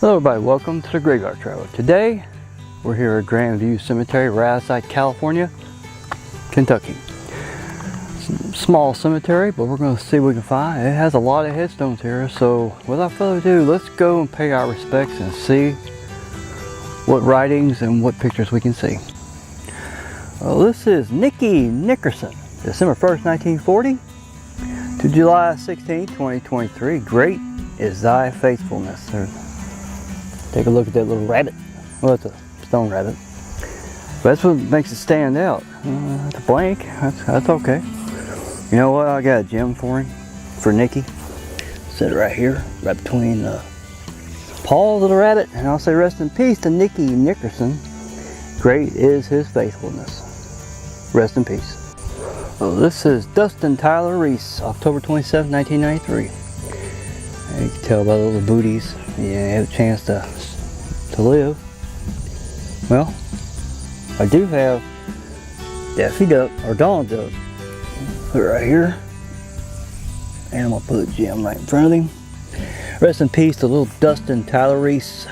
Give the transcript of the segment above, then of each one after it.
Hello everybody, welcome to the Graveyard Traveler. Today, we're here at Grandview Cemetery, right outside California, Kentucky. Small cemetery, but we're going to see what we can find. It has a lot of headstones here, so without further ado, let's go and pay our respects and see what writings and what pictures we can see. Well, this is Nicky Nickerson, December 1st, 1940 to July 16th, 2023. Great is thy faithfulness. Take a look at that little rabbit. Well, it's a stone rabbit. But that's what makes it stand out. It's a blank. That's okay. You know what? I got a gem for him, for Nicky. Set it right here, right between the paws of the rabbit. And I'll say rest in peace to Nicky Nickerson. Great is his faithfulness. Rest in peace. Oh, this is Dustin Tyler Reese, October 27, 1993. You can tell by the little booties. Yeah, have a chance to live. Well, I do have Daffy Duck, or Donald Duck. Put it right here. And I'm going to put a gem right in front of him. Rest in peace to little Dustin Tyler Reese.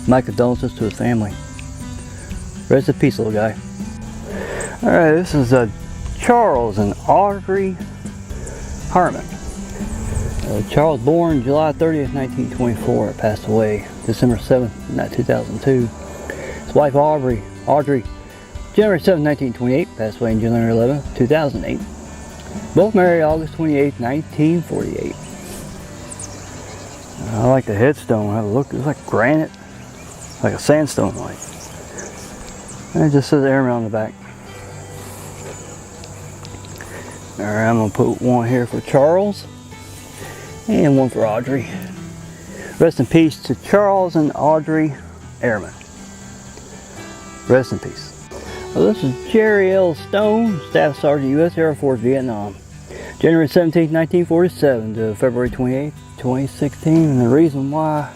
My condolences to his family. Rest in peace, little guy. Alright, this is Charles and Audrey Ahrman. Charles born July 30th, 1924, passed away December 7th, 2002. His wife Audrey, January 7th, 1928, passed away on January 11th, 2008. Both married August 28th, 1948. I like the headstone. Have a look. It's like granite, like a sandstone like. And it just says Ahrman on the back. Alright, I'm going to put one here for Charles. And one for Audrey. Rest in peace to Charles and Audrey Ahrman. Rest in peace. Well, this is Jerry L. Stone, Staff Sergeant, U.S. Air Force, Vietnam. January 17, 1947 to February 28, 2016. And the reason why,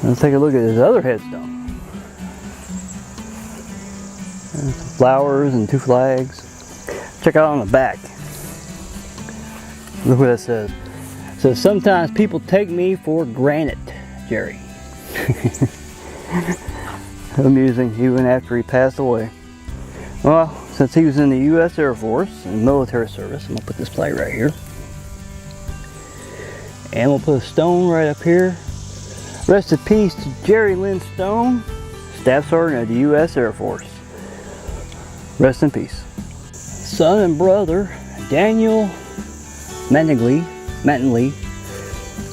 let's take a look at his other headstone. There's some flowers and two flags. Check out on the back. Look what that says. It says, sometimes people take me for granite, Jerry. Amusing, even after he passed away. Well, since he was in the U.S. Air Force and military service, I'm going to put this plate right here. And we'll put a stone right up here. Rest in peace to Jerry Lynn Stone, Staff Sergeant of the U.S. Air Force. Rest in peace. Son and brother, Daniel Mattingly,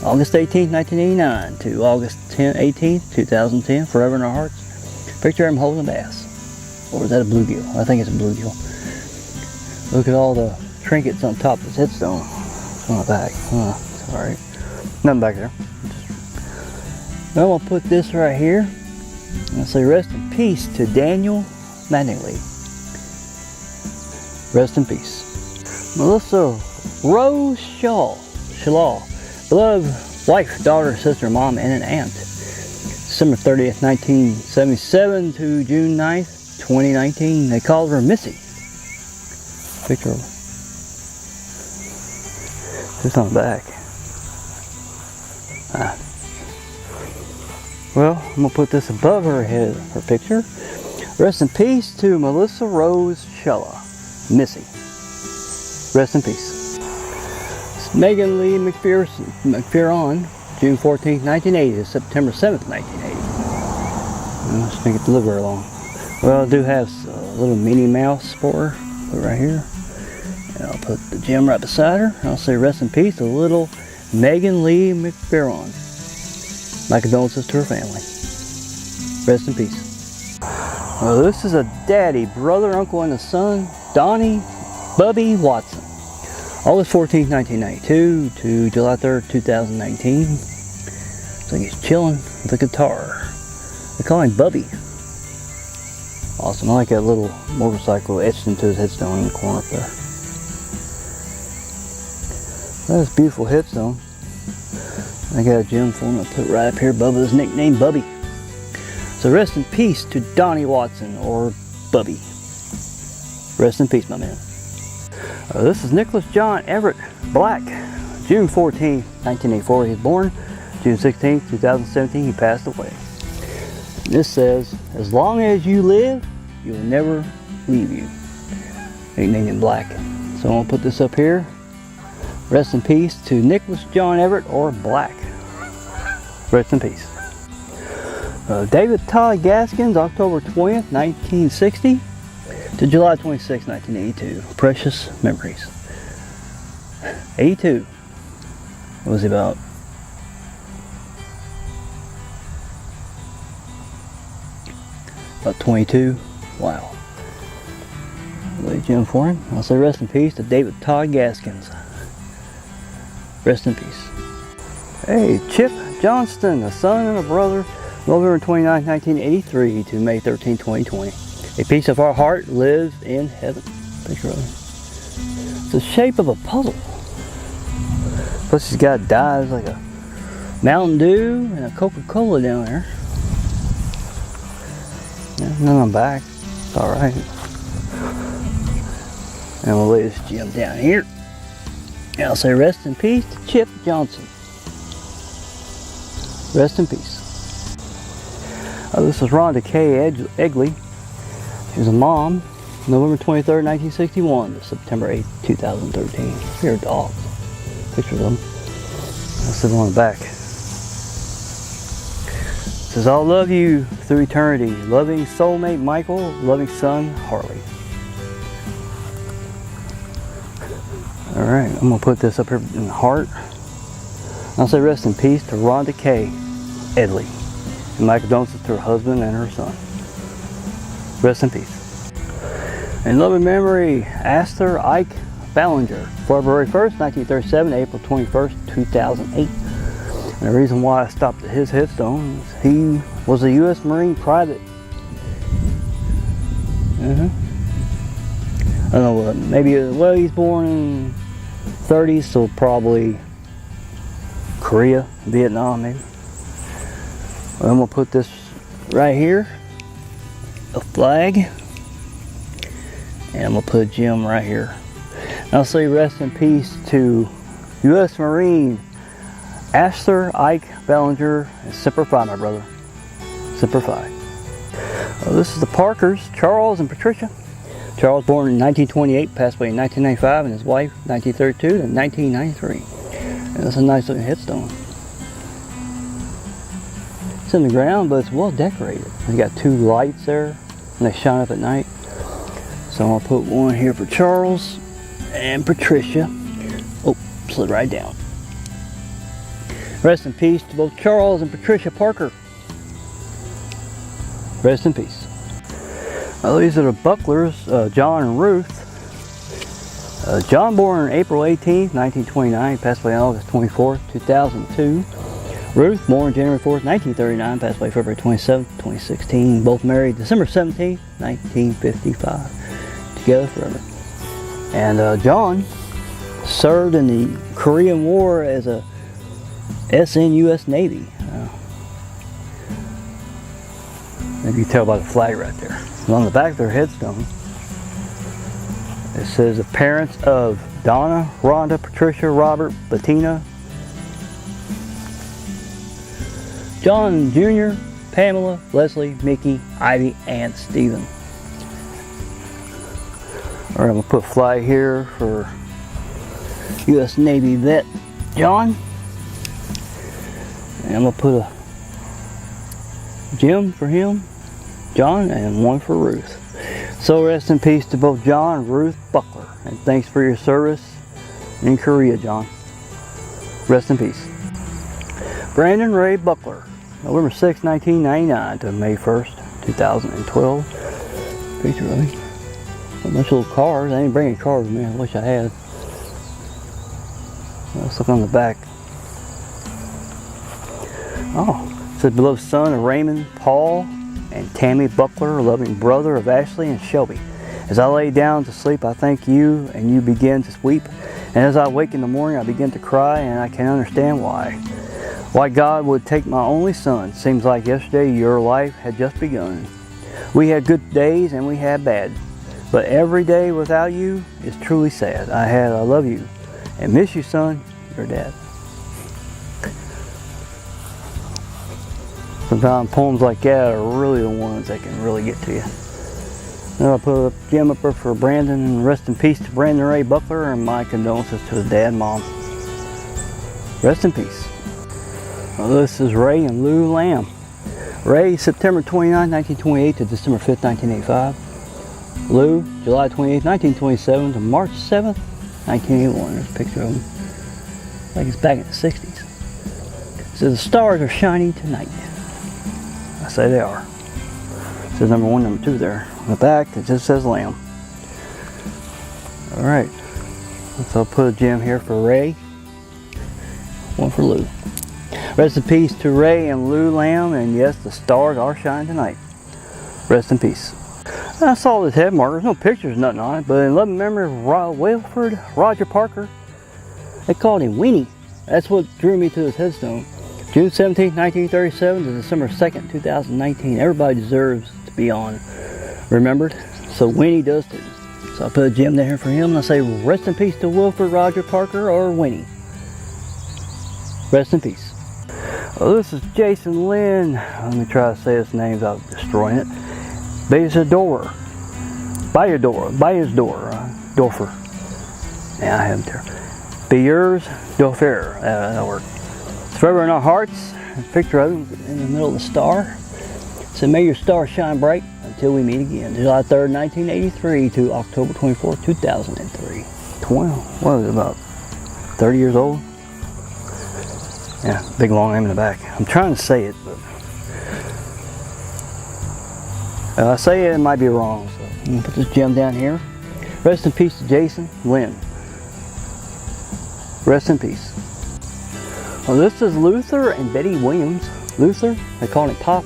August 18, 1989 to August 18, 2010, forever in our hearts. Picture him holding a bass. Or is that a bluegill? I think it's a bluegill. Look at all the trinkets on top of his headstone. It's on the back. It's alright. Nothing back there. Now I'm going to put this right here. I'll say rest in peace to Daniel Mattingly. Rest in peace. Melissa Rose Shaw, beloved wife, daughter, sister, mom, and an aunt. December 30th, 1977 to June 9th, 2019. They called her Missy. Picture of her. Just on the back. Well, I'm going to put this above her head, her picture. Rest in peace to Melissa Rose Shaw, Missy. Rest in peace. Megan Lee McPherson, June 14, 1980 to September 7th, 1980. Let's make it to live very long. Well, I do have a little Minnie Mouse for her. Put it right here. And I'll put the gem right beside her. I'll say rest in peace to little Megan Lee McPherson. My condolences to her family. Rest in peace. Well, this is a daddy, brother, uncle, and a son, Bubbie Watson. August 14th, 1992 to July 3rd, 2019. Looks like he's chilling with a guitar. They call him Bubby. Awesome. I like that little motorcycle etched into his headstone in the corner up there. That's a beautiful headstone. I got a gem for him. I'll put it right up here. Bubba's nickname, Bubby. So rest in peace to Donnie Watson, or Bubby. Rest in peace, my man. This is Nicholas John Everett Black, June 14, 1984. He was born June 16th, 2017, he passed away. And this says, as long as you live, you will never leave you. Nicknamed in black. So I'm going to put this up here. Rest in peace to Nicholas John Everett, or Black. Rest in peace. David Todd Gaskins, October 20th, 1960 to July 26, 1982. Precious memories. 82. What was he about? About 22. Wow. Lay Jim for him. I'll say rest in peace to David Todd Gaskins. Rest in peace. Hey, Chip Johnston, a son and a brother, November 29, 1983 to May 13, 2020. A piece of our heart lives in heaven. Picture of it. It's the shape of a puzzle. Plus he's got dives like a Mountain Dew and a Coca-Cola down there. Yeah, none on back. It's alright. And we'll lay this gem down here. And I'll say rest in peace to Chip Johnson. Rest in peace. This is Rhonda K. Egley. She was a mom, November 23rd, 1961 to September 8th, 2013. Here are dogs. Pictures of them. I'll sit on the back. It says, I'll love you through eternity. Loving soulmate Michael, loving son Harley. Alright, I'm going to put this up here in the heart. I'll say rest in peace to Rhonda K. Edley. And my condolences to her husband and her son. Rest in peace. In loving memory, Astor Ike Ballinger, February 1st, 1937, April 21st, 2008. And the reason why I stopped at his headstone is he was a U.S.Marine private. I don't know what, maybe, well, he's born in 30s, so probably Korea, Vietnam maybe. I'm going to put this right here, a flag, and I'm going to put a gem right here. And I'll say rest in peace to U.S.Marine Astor Ike Ballinger and Semper Fi, my brother. Semper Fi. This is the Parkers, Charles and Patricia. Charles born in 1928, passed away in 1995, and his wife 1932 and 1993. And that's a nice looking headstone. It's in the ground, but it's well decorated. It's got two lights there, and they shine up at night. So I'll put one here for Charles and Patricia. Oh, slid right down. Rest in peace to both Charles and Patricia Parker. Rest in peace. These are the Bucklers, John and Ruth. John born April 18th, 1929, passed away on August 24th, 2002. Ruth born January 4th, 1939, passed away February 27th, 2016. Both married December 17th, 1955. Together forever. And John served in the Korean War as a SN U.S. Navy. If you can tell by the flag right there. And on the back of their headstone, it says the parents of Donna, Rhonda, Patricia, Robert, Bettina, John Jr., Pamela, Leslie, Mickey, Ivy, and Stephen. Alright, I'm going to put a flag here for U.S. Navy vet John. And I'm going to put a gem for him, John, and one for Ruth. So rest in peace to both John and Ruth Buckler. And thanks for your service in Korea, John. Rest in peace. Brandon Ray Buckler, November 6, 1999 to May 1st, 2012. Picture of me. A bunch of little cars. I didn't bring any cars with me. I wish I had. Let's look on the back. Oh, it says beloved son of Raymond, Paul, and Tammy Buckler, loving brother of Ashley and Shelby. As I lay down to sleep, I thank you, and you begin to weep. And as I wake in the morning, I begin to cry, and I can't understand why. Why God would take my only son. Seems like yesterday your life had just begun. We had good days and we had bad. But every day without you is truly sad. I love you and miss you, son, your dad. Sometimes poems like that are really the ones that can really get to you. Then I'll put a gem up there for Brandon, and rest in peace to Brandon Ray Buckler, and my condolences to his dad and mom. Rest in peace. Well, this is Ray and Lou Lamb. Ray, September 29, 1928 to December 5, 1985. Lou, July 28, 1927 to March 7, 1981. There's a picture of him. Like it's back in the 60s. So the stars are shining tonight. I say they are. It says number 1, number 2 there. On the back, it just says Lamb. Alright. So I'll put a gem here for Ray. One for Lou. Rest in peace to Ray and Lou Lamb, and yes, the stars are shining tonight. Rest in peace. I saw this head marker. There's no pictures, nothing on it, but in loving memory of Wilford Roger Parker, they called him Winnie. That's what drew me to this headstone. June 17, 1937 to December 2nd, 2019. Everybody deserves to be on remembered, so Winnie does too. So I put a gem there for him, and I say rest in peace to Wilford Roger Parker, or Winnie. Rest in peace. Well, this is Jason Lynn. Let me try to say his name without destroying it. Bayador. Dorfer. Yeah, I have him there. Be yours, Dorfer. That'll work. It's forever in our hearts. A picture of him in the middle of the star. So may your star shine bright until we meet again. July 3rd, 1983 to October 24th, 2003. What was it, about 30 years old? Yeah, big long name in the back. I'm trying to say it, but if I say it, it might be wrong. So I'm going to put this gem down here. Rest in peace to Jason Lynn. Rest in peace. Well, this is Luther and Betty Williams. Luther, they call him Pop.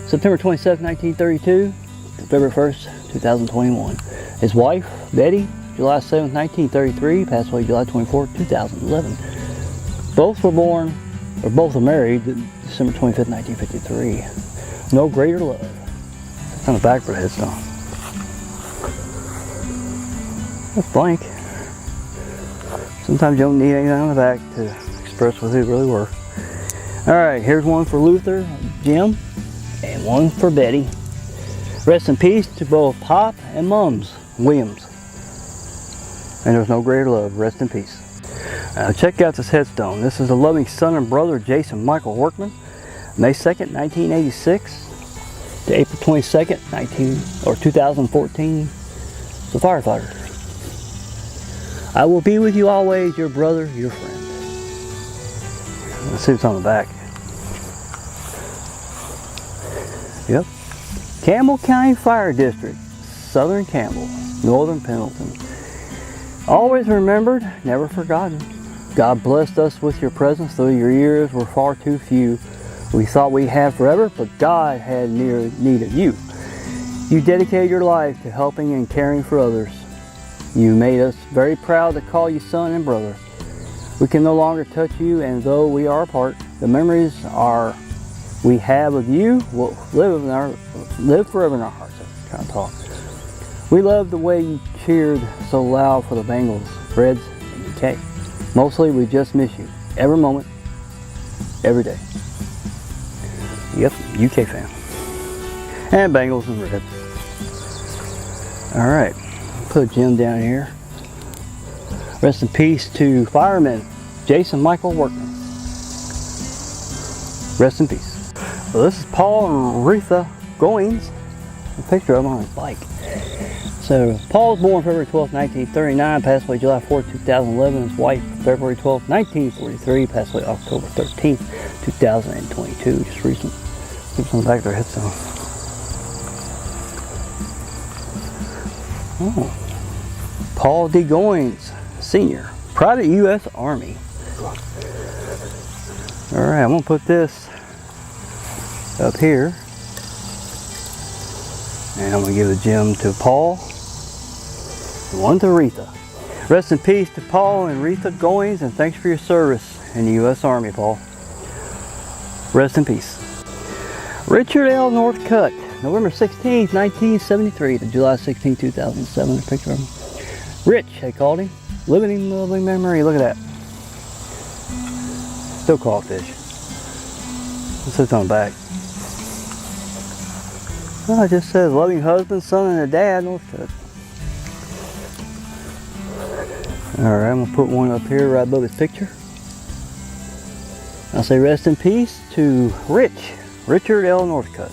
September 27, 1932 to February 1st, 2021. His wife, Betty, July 7, 1933, passed away July 24, 2011. Both were born, or both were married December 25th, 1953. No greater love. It's on the back for the headstone. That's blank. Sometimes you don't need anything on the back to express what they really were. Alright, here's one for Luther, Jim, and one for Betty. Rest in peace to both Pop and Mums Williams. And there's no greater love. Rest in peace. Check out this headstone. This is a loving son and brother, Jason Michael Workman, May 2nd, 1986 to April 22nd, 2014. The Firefighter. I will be with you always, your brother, your friend. Let's see what's on the back. Yep. Campbell County Fire District, Southern Campbell, Northern Pendleton. Always remembered, never forgotten. God blessed us with your presence, though your years were far too few. We thought we had forever, but God had need of you. You dedicated your life to helping and caring for others. You made us very proud to call you son and brother. We can no longer touch you, and though we are apart, the memories we have of you will live forever in our hearts. I'm trying to talk. We love the way you cheered so loud for the Bengals, Reds, and UK. Mostly, we just miss you every moment, every day. Yep, UK fan. And Bengals and Reds. Alright, put a gem down here. Rest in peace to fireman Jason Michael Workman. Rest in peace. Well, this is Paul and Retha Goins. A picture of him on his bike. So, Paul was born February 12, 1939, passed away July 4, 2011. His wife, February 12, 1943, passed away October 13, 2022, just recent. It's on the back of their headstone. Oh. Paul D. Goins, Sr., Private U.S. Army. Alright, I'm going to put this up here. And I'm going to give a gem to Paul. One to Retha. Rest in peace to Paul and Retha Goins, and thanks for your service in the U.S. Army, Paul. Rest in peace. Richard L. Northcutt, November 16, 1973 to July 16, 2007. A picture of him. Rich, they called him. Living in loving memory. Look at that. Still called fish. Let's see what's on the back. Oh, it just says loving husband, son, and a dad. Northcutt. Alright, I'm going to put one up here right above his picture. I'll say rest in peace to Richard L. Northcutt.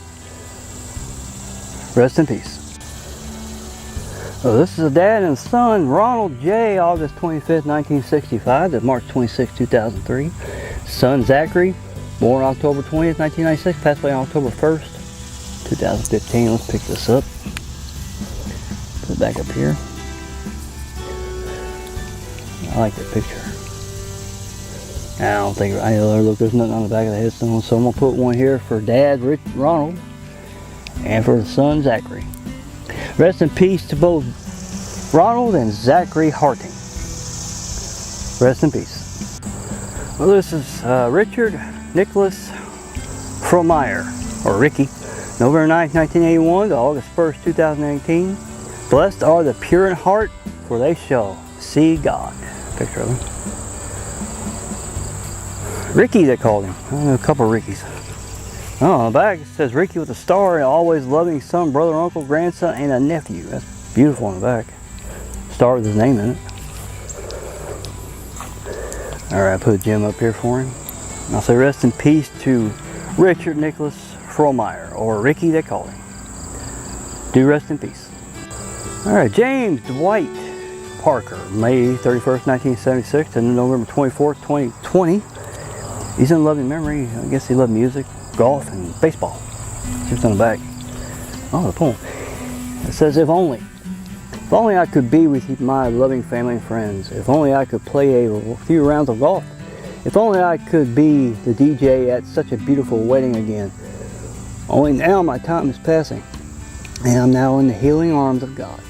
Rest in peace. Oh, this is a dad and son, Ronald J. August 25th, 1965 to March 26, 2003. Son Zachary, born October 20th, 1996, passed away on October 1st, 2015. Let's pick this up. Put it back up here. I like that picture. I don't think, look, there's nothing on the back of the headstone, so I'm going to put one here for Dad, Ronald, and for the son, Zachary. Rest in peace to both Ronald and Zachary Harting. Rest in peace. Well, this is Richard Nicholas Fromeyer, or Ricky, November 9th, 1981 to August 1st, 2018. Blessed are the pure in heart, for they shall see God. Picture of him. Ricky, they called him. I know a couple of Rickies. Oh, on the back it says Ricky with a star and always loving son, brother, uncle, grandson, and a nephew. That's beautiful on the back. Star with his name in it. Alright, I put a gem up here for him. And I'll say rest in peace to Richard Nicholas Fromeyer, or Ricky they call him. Do rest in peace. Alright, James Dwight Parker, May 31st, 1976 to November 24th, 2020. He's in loving memory. I guess he loved music, golf, and baseball. Just on the back. Oh, the poem. It says, if only I could be with my loving family and friends. If only I could play a few rounds of golf. If only I could be the DJ at such a beautiful wedding again. Only now my time is passing, and I'm now in the healing arms of God.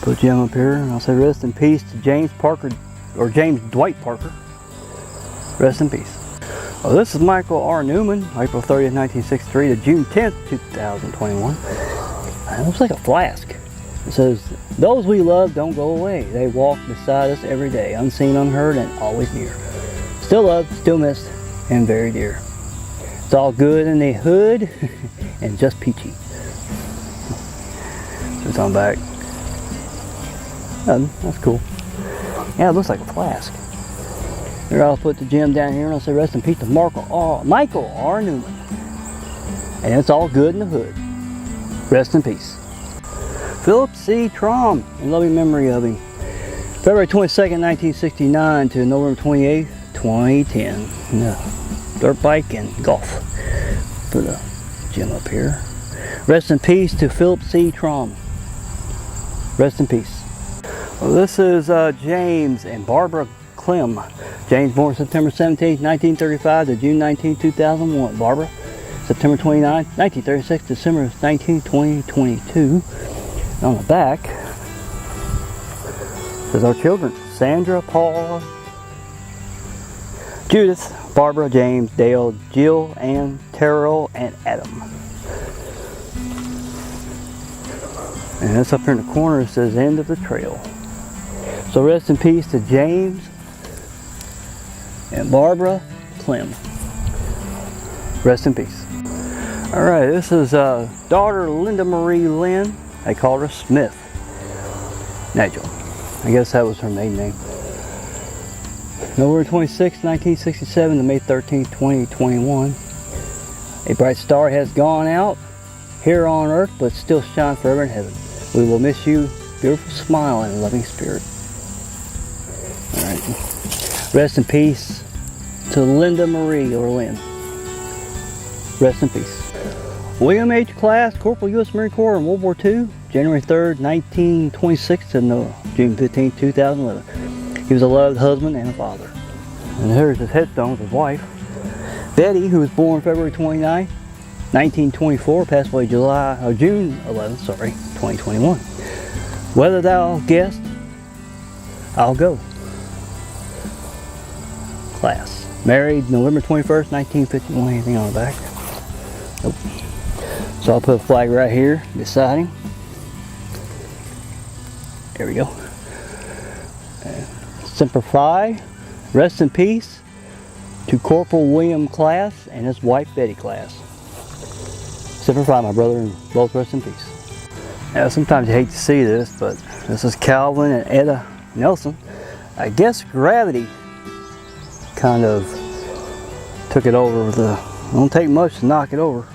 Put Jim up here, and I'll say rest in peace to James Parker, or James Dwight Parker. Rest in peace. Oh, this is Michael R. Newman, April 30th, 1963 to June 10th, 2021. It looks like a flask. It says, those we love don't go away. They walk beside us every day, unseen, unheard, and always near. Still loved, still missed, and very dear. It's all good in the hood, and just peachy. So it's on back. That's cool. Yeah, it looks like a flask. Here, I'll put the gem down here and I'll say rest in peace to Michael R. Newman. And it's all good in the hood. Rest in peace. Phillip C. Trom, in loving memory of him. February 22nd, 1969 to November 28th, 2010. Dirt bike and golf. Put a gem up here. Rest in peace to Phillip C. Trom. Rest in peace. Well, this is James and Barbara Clem. James born September 17, 1935 to June 19, 2001. Barbara, September 29, 1936 to December 19, 2022. And on the back says our children, Sandra, Paula, Judith, Barbara, James, Dale, Jill, Ann, Terrell, and Adam. And that's up here in the corner. It says end of the trail. So rest in peace to James and Barbara Clem. Rest in peace. Alright, this is daughter Linda Marie Lynn. They called her Smith. Nigel. I guess that was her maiden name. November 26, 1967 to May 13, 2021. A bright star has gone out here on earth, but still shines forever in heaven. We will miss you, beautiful smile and loving spirit. Alright. Rest in peace to Linda Marie, or Lynn. Rest in peace. William H. Class, Corporal U.S. Marine Corps in World War II, January 3rd, 1926 to June 15, 2011. He was a loved husband and a father. And here's his headstone with his wife. Betty, who was born February 29, 1924, passed away June 11, 2021. Whether thou guessed, I'll go. Class. Married November 21st, 1951. Anything on the back? Nope. So I'll put a flag right here beside him. There we go. Semper Fi. Rest in peace to Corporal William Class and his wife Betty Class. Semper Fi, my brother, and both rest in peace. Now, sometimes you hate to see this, but this is Calvin and Etta Nelson. I guess gravity kind of took it over. It don't take much to knock it over.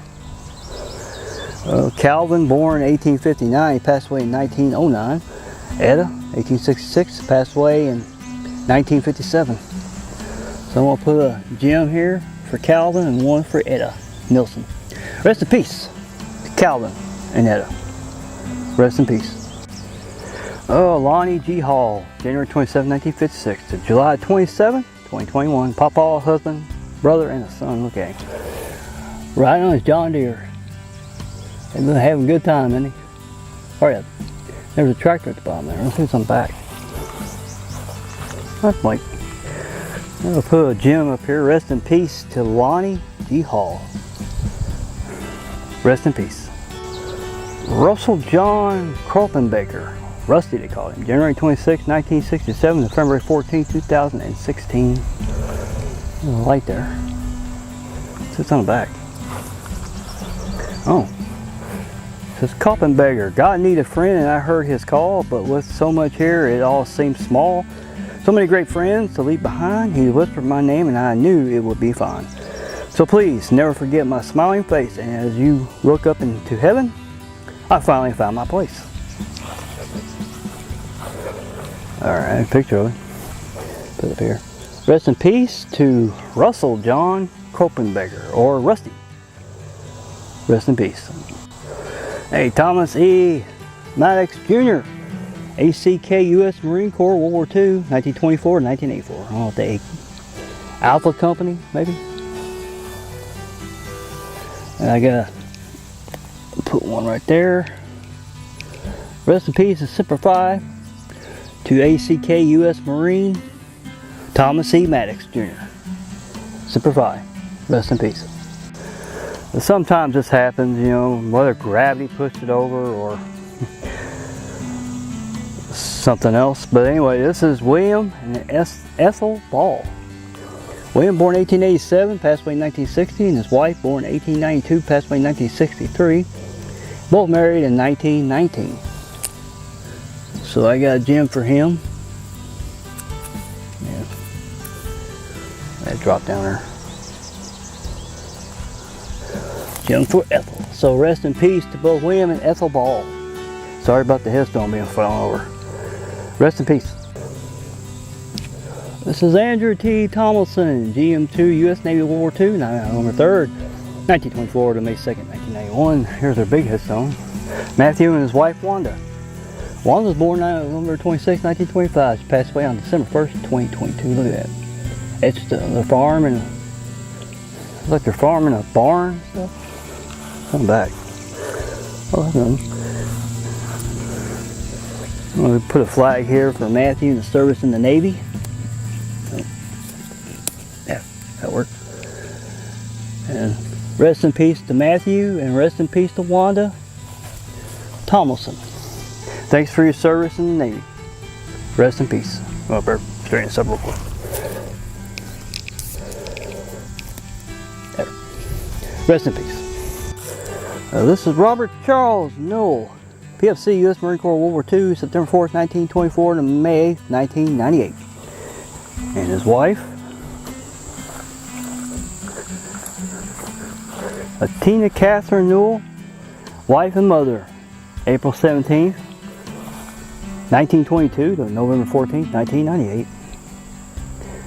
Calvin, born 1859, he passed away in 1909. Etta, 1866, passed away in 1957. So I'm going to put a gem here for Calvin and one for Etta Nelson. Rest in peace to Calvin and Etta. Rest in peace. Lonnie G. Hall, January 27, 1956 to July 27, 2021. Papa, husband, brother, and a son. Look at him. Riding on his John Deere. They've been having a good time, isn't he? Hurry up. There's a tractor at the bottom there. Let's see what's on the back. That's like. I'll put a gem up here. Rest in peace to Lonnie G. Hall. Rest in peace. Russell John Kroppenbaker. Rusty, they call him. January 26, 1967 to February 14, 2016. There's a light there. What's on the back? Oh. It says Kroppenbaker. God need a friend, and I heard his call, but with so much here, it all seems small. So many great friends to leave behind. He whispered my name, and I knew it would be fine. So please, never forget my smiling face, and as you look up into heaven, I finally found my place. Alright, picture of it. Put it up here. Rest in peace to Russell John Kroppenbaker, or Rusty. Rest in peace. Hey, Thomas E. Mattox Jr., ACK U.S.Marine Corps, World War II, 1924 to 1984. I don't know what the Alpha Company, maybe? And I gotta put one right there. Rest in peace and Semper Fi to ACK U.S.Marine Thomas E. Mattox Jr. Semper Fi. Rest in peace. But sometimes this happens, you know, whether gravity pushed it over or something else. But anyway, this is William and Ethel Ball. William, born 1887, passed away in 1960, and his wife, born 1892, passed away in 1963. Both married in 1919. So I got a gem for him. Yeah. That dropped down there. Gem for Ethel. So rest in peace to both William and Ethel Ball. Sorry about the headstone being fallen over. Rest in peace. This is Andrew T. Tomlinson, GM2, U.S. Navy World War II, November 3rd, 1924 to May 2nd, 1991. Here's our big headstone. Mathew and his wife, Rhonda. Rhonda was born November 26, 1925. She passed away on December 1st, 2022. Look at that. It's the farm and it's like they're farming a barn and stuff. Come back. Oh, that's nothing. I'm going to put a flag here for Matthew, the service in the Navy. Yeah, that worked. And rest in peace to Matthew, and rest in peace to Wanda Tomlinson. Thanks for your service in the Navy. Rest in peace. Well, better straighten this up real quick. There. Rest in peace. This is Robert Charles Newell, PFC, U.S.Marine Corps, World War II, September 4th, 1924 to May 1998. And his wife, Tina Catherine Newell, wife and mother, April 17th, 1922 to November 14th, 1998.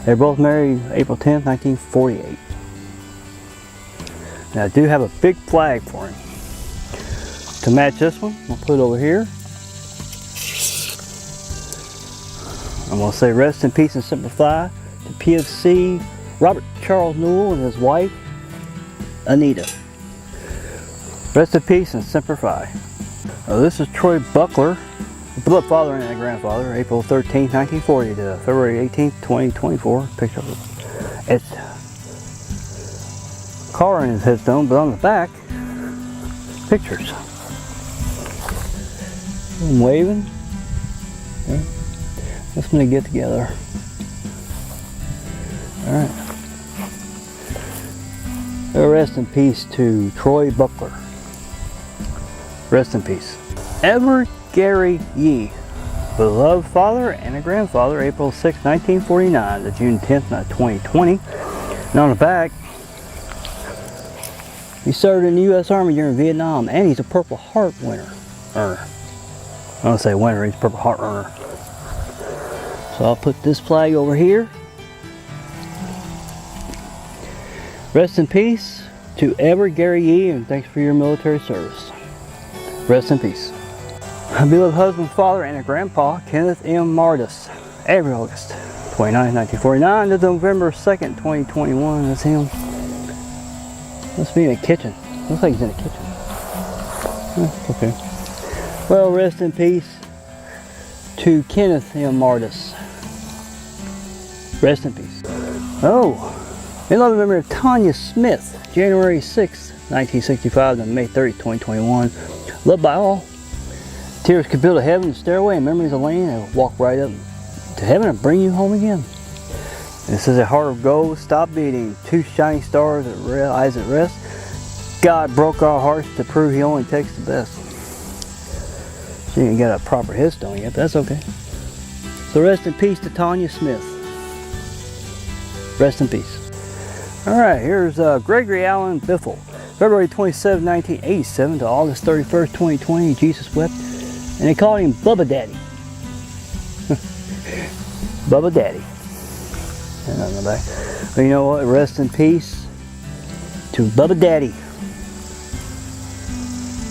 They're both married April 10th, 1948. Now I do have a big flag for him. To match this one, I'll put it over here. I'm going to say rest in peace and Semper Fi to PFC Robert Charles Newell and his wife, Anita. Rest in peace and Semper Fi. This is Troy Buckler, the beloved father and grandfather, April 13, 1940 to February 18, 2024. Picture of it's car in his headstone, but on the back, pictures. I'm waving. Okay. Let's get together. Alright. Rest in peace to Troy Buckler. Rest in peace. Edward Gary Yee, beloved father and a grandfather, April 6, 1949 to June 10th, 2020. And on the back, he served in the U.S. Army during Vietnam, and he's a Purple Heart earner. I don't say winner, he's a Purple Heart earner. So I'll put this flag over here. Rest in peace to Edward Gary Yee, and thanks for your military service. Rest in peace. My beloved husband, father, and a grandpa, Kenneth M. Mardis, April August 29, 1949 to November 2nd, 2021. That's him. Must be in the kitchen. Looks like he's in the kitchen. Okay. Well, rest in peace to Kenneth M. Mardis. Rest in peace. Oh, in loving memory of Tanya Smith, January 6, 1965 to May 30, 2021. Loved by all. Tears could build a heaven, a stairway, and memories of Lane that will walk right up to heaven and bring you home again. This is a heart of gold, stop beating, two shining stars that eyes at rest. God broke our hearts to prove he only takes the best. She didn't get a proper headstone yet, but that's okay. So rest in peace to Tanya Smith. Rest in peace. Alright, here's Gregory Allen Biffle. February 27, 1987 to August 31st, 2020, Jesus wept. And they called him Bubba Daddy. Bubba Daddy. And on the back. But you know what? Rest in peace to Bubba Daddy.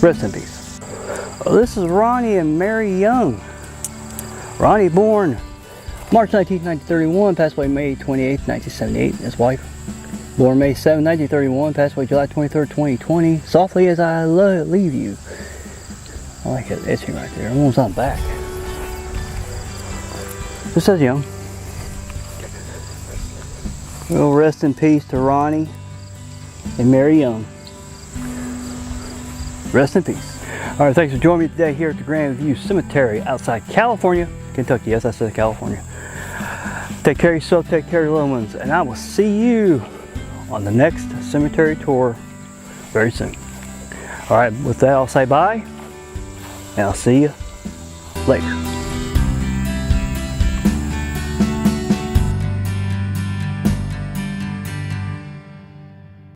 Rest in peace. Oh, this is Ronnie and Mary Young. Ronnie born March 19, 1931, passed away May 28, 1978, his wife. Born May 7, 1931, passed away July 23, 2020. Softly as I leave you. I like that etching right there. Almost on back. Just says young. Well, rest in peace to Ronnie and Mary Young. Rest in peace. All right, thanks for joining me today here at the Grandview Cemetery outside California, Kentucky. Yes, I said California. Take care of yourself, take care of your loved ones, and I will see you on the next cemetery tour very soon. All right, with that, I'll say bye, and I'll see you later.